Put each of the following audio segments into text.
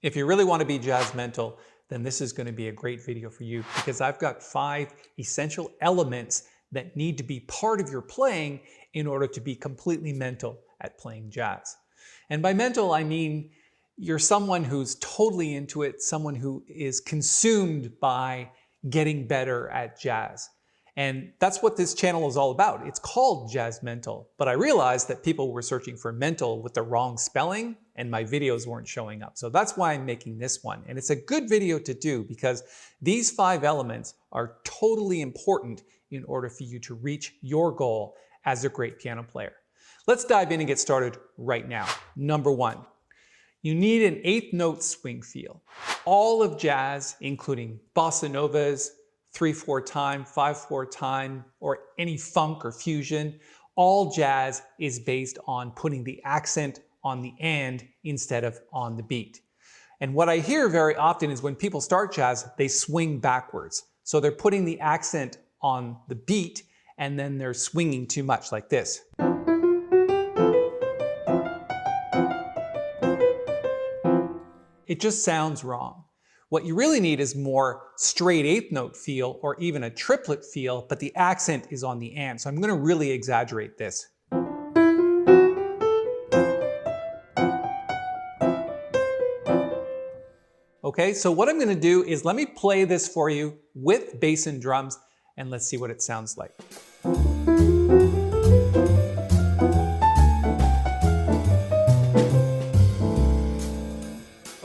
If you really want to be JazzMentl, then this is going to be a great video for you because I've got 5 essential elements that need to be part of your playing in order to be completely mental at playing jazz. And by mental, I mean you're someone who's totally into it, someone who is consumed by getting better at jazz. And that's what this channel is all about. It's called JazzMentl, but I realized that people were searching for mental with the wrong spelling and my videos weren't showing up. So that's why I'm making this one. And it's a good video to do because these 5 elements are totally important in order for you to reach your goal as a great piano player. Let's dive in and get started right now. Number 1, you need an 8th note swing feel. All of jazz, including bossa novas, 3/4 time, 5/4 time, or any funk or fusion, all jazz is based on putting the accent on the end instead of on the beat. And what I hear very often is when people start jazz, they swing backwards. So they're putting the accent on the beat and then they're swinging too much like this. It just sounds wrong. What you really need is more straight 8th note feel or even a triplet feel, but the accent is on the and. So I'm going to really exaggerate this. Okay, so what I'm going to do is let me play this for you with bass and drums and let's see what it sounds like.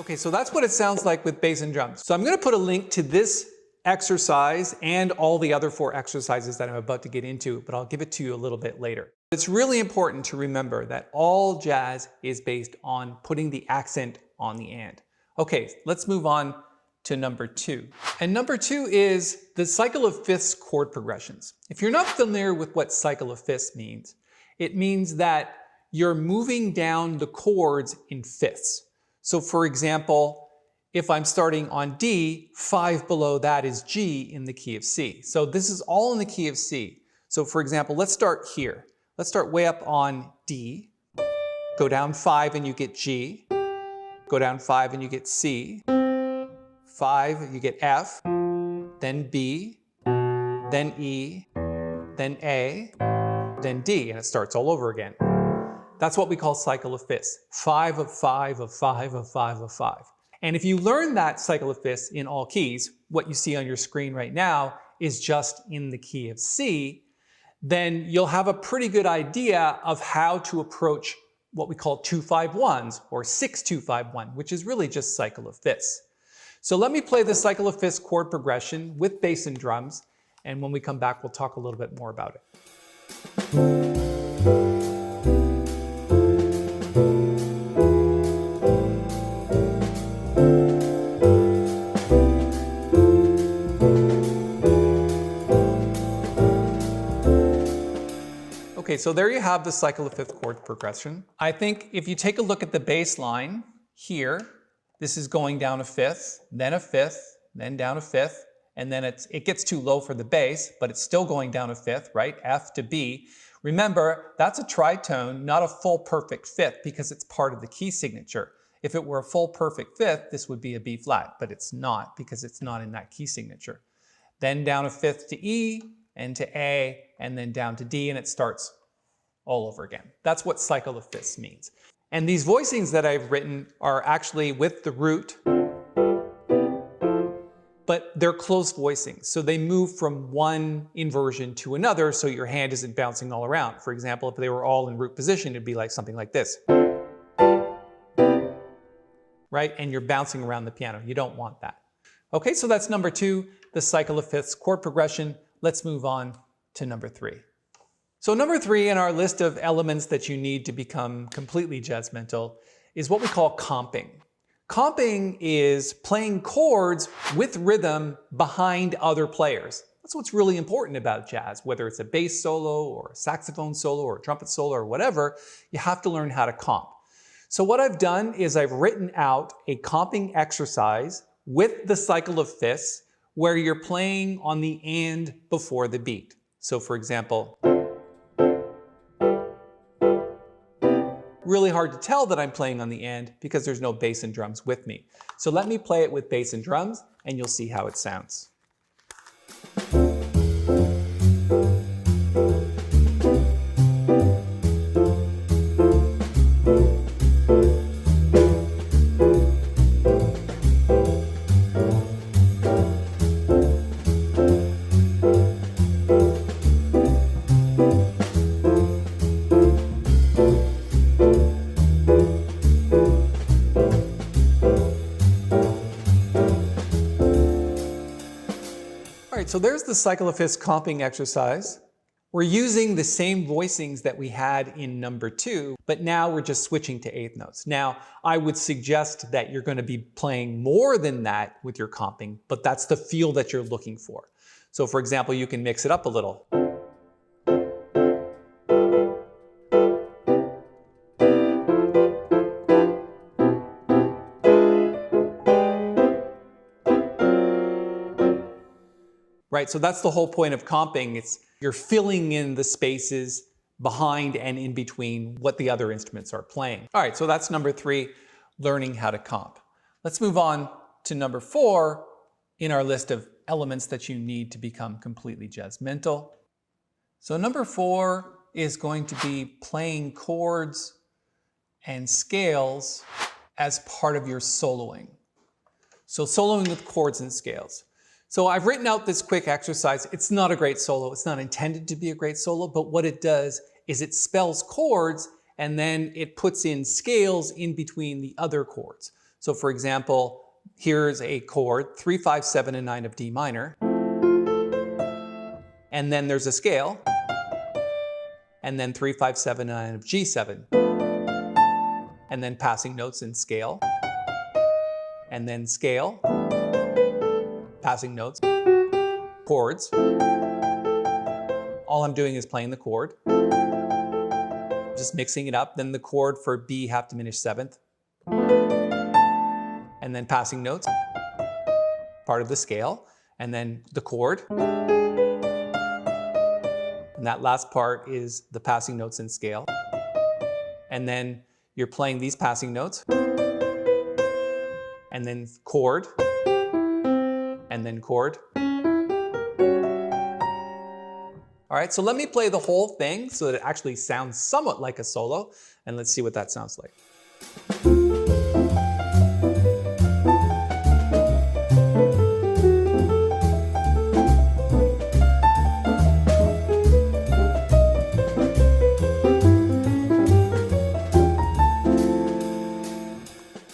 Okay, so that's what it sounds like with bass and drums. So I'm going to put a link to this exercise and all the other 4 exercises that I'm about to get into, but I'll give it to you a little bit later. It's really important to remember that all jazz is based on putting the accent on the and. Okay, let's move on to number 2. And number 2 is the cycle of fifths chord progressions. If you're not familiar with what cycle of fifths means, it means that you're moving down the chords in fifths. So for example, if I'm starting on D, 5 below that is G in the key of C. So this is all in the key of C. So for example, let's start here. Let's start way up on D, go down 5 and you get G, go down 5 and you get C, 5 you get F, then B, then E, then A, then D, and it starts all over again. That's what we call cycle of fifths. 5 of 5 of 5 of 5 of 5. And if you learn that cycle of fifths in all keys, what you see on your screen right now is just in the key of C, then you'll have a pretty good idea of how to approach what we call 2-5-1s or 6-2-5-1, which is really just cycle of fifths. So let me play the cycle of fifths chord progression with bass and drums, and when we come back, we'll talk a little bit more about it. Okay, so there you have the cycle of fifth chord progression. I think if you take a look at the bass line here, this is going down a fifth, then down a fifth, and then it gets too low for the bass, but it's still going down a fifth, right? F to B. Remember, that's a tritone, not a full perfect fifth because it's part of the key signature. If it were a full perfect fifth, this would be a B flat, but it's not because it's not in that key signature. Then down a fifth to E, and to A, and then down to D, and it starts all over again. That's what cycle of fifths means. And these voicings that I've written are actually with the root, but they're closed voicings. So they move from one inversion to another, so your hand isn't bouncing all around. For example, if they were all in root position, it'd be like something like this. Right? And you're bouncing around the piano. You don't want that. Okay, so that's number 2, the cycle of fifths chord progression. Let's move on to number 3. So number 3 in our list of elements that you need to become completely JazzMentl is what we call comping. Comping is playing chords with rhythm behind other players. That's what's really important about jazz, whether it's a bass solo or a saxophone solo or a trumpet solo or whatever, you have to learn how to comp. So what I've done is I've written out a comping exercise with the cycle of fifths where you're playing on the and before the beat. So for example, really hard to tell that I'm playing on the end because there's no bass and drums with me. So let me play it with bass and drums and you'll see how it sounds. So there's the cycle of fifths comping exercise. We're using the same voicings that we had in number 2, but now we're just switching to eighth notes. Now, I would suggest that you're going to be playing more than that with your comping, but that's the feel that you're looking for. So for example, you can mix it up a little. Right, so that's the whole point of comping. You're filling in the spaces behind and in between what the other instruments are playing. All right, so that's number 3, learning how to comp. Let's move on to number 4 in our list of elements that you need to become completely jazzmental. So number 4 is going to be playing chords and scales as part of your soloing. So soloing with chords and scales. So I've written out this quick exercise. It's not a great solo. It's not intended to be a great solo, but what it does is it spells chords and then it puts in scales in between the other chords. So for example, here's a chord, 3, 5, 7, and 9 of D minor. And then there's a scale. And then 3, 5, 7, 9 of G7. And then passing notes in scale. And then scale. Passing notes, chords. All I'm doing is playing the chord. Just mixing it up. Then the chord for B half diminished seventh. And then passing notes, part of the scale. And then the chord. And that last part is the passing notes in scale. And then you're playing these passing notes. And then chord. And then chord. All right, so let me play the whole thing so that it actually sounds somewhat like a solo, and let's see what that sounds like.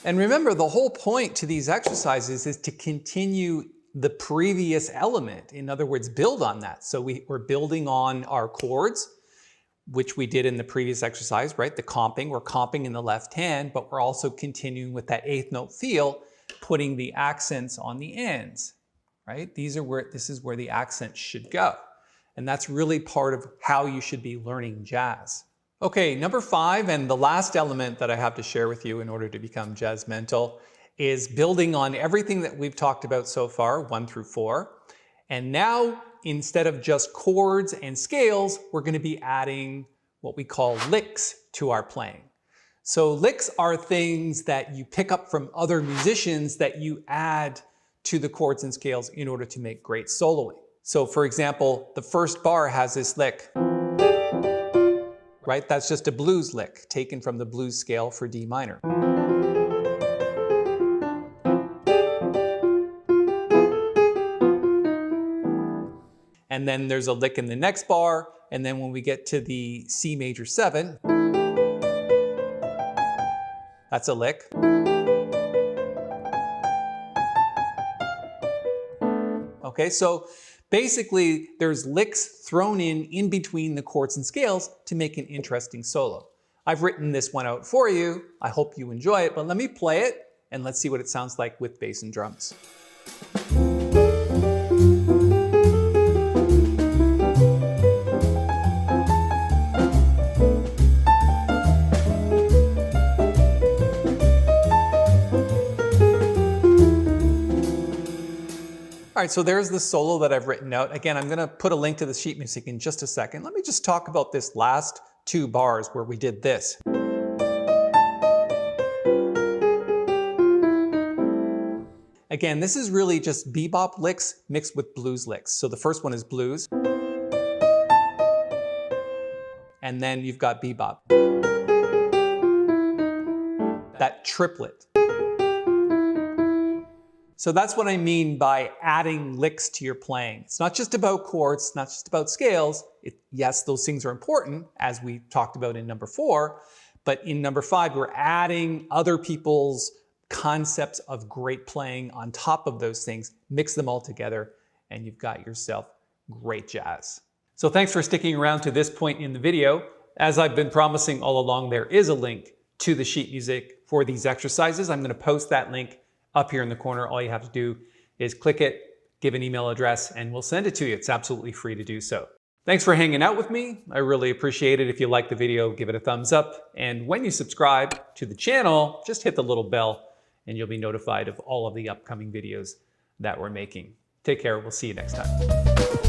And remember, the whole point to these exercises is to continue the previous element. In other words, build on that. So we're building on our chords, which we did in the previous exercise, right? The comping, we're comping in the left hand, but we're also continuing with that eighth note feel, putting the accents on the ends, right? This is where the accent should go. And that's really part of how you should be learning jazz. Okay, number 5, and the last element that I have to share with you in order to become jazzmental is building on everything that we've talked about so far, 1 through 4. And now, instead of just chords and scales, we're going to be adding what we call licks to our playing. So licks are things that you pick up from other musicians that you add to the chords and scales in order to make great soloing. So for example, the first bar has this lick, right? That's just a blues lick taken from the blues scale for D minor. And then there's a lick in the next bar, and then when we get to the C major 7, that's a lick. Okay, so basically there's licks thrown in between the chords and scales to make an interesting solo. I've written this one out for you. I hope you enjoy it, but let me play it and let's see what it sounds like with bass and drums. All right, so there's the solo that I've written out. Again, I'm going to put a link to the sheet music in just a second. Let me just talk about this last 2 bars where we did this. Again, this is really just bebop licks mixed with blues licks. So the first one is blues. And then you've got bebop. That triplet. So that's what I mean by adding licks to your playing. It's not just about chords, it's not just about scales. Yes, those things are important, as we talked about in number 4, but in number 5, we're adding other people's concepts of great playing on top of those things, mix them all together, and you've got yourself great jazz. So thanks for sticking around to this point in the video. As I've been promising all along, there is a link to the sheet music for these exercises. I'm going to post that link up here in the corner. All you have to do is click it, give an email address, and we'll send it to you. It's absolutely free to do so. Thanks for hanging out with me. I really appreciate it. If you like the video, give it a thumbs up. And when you subscribe to the channel, just hit the little bell and you'll be notified of all of the upcoming videos that we're making. Take care. We'll see you next time.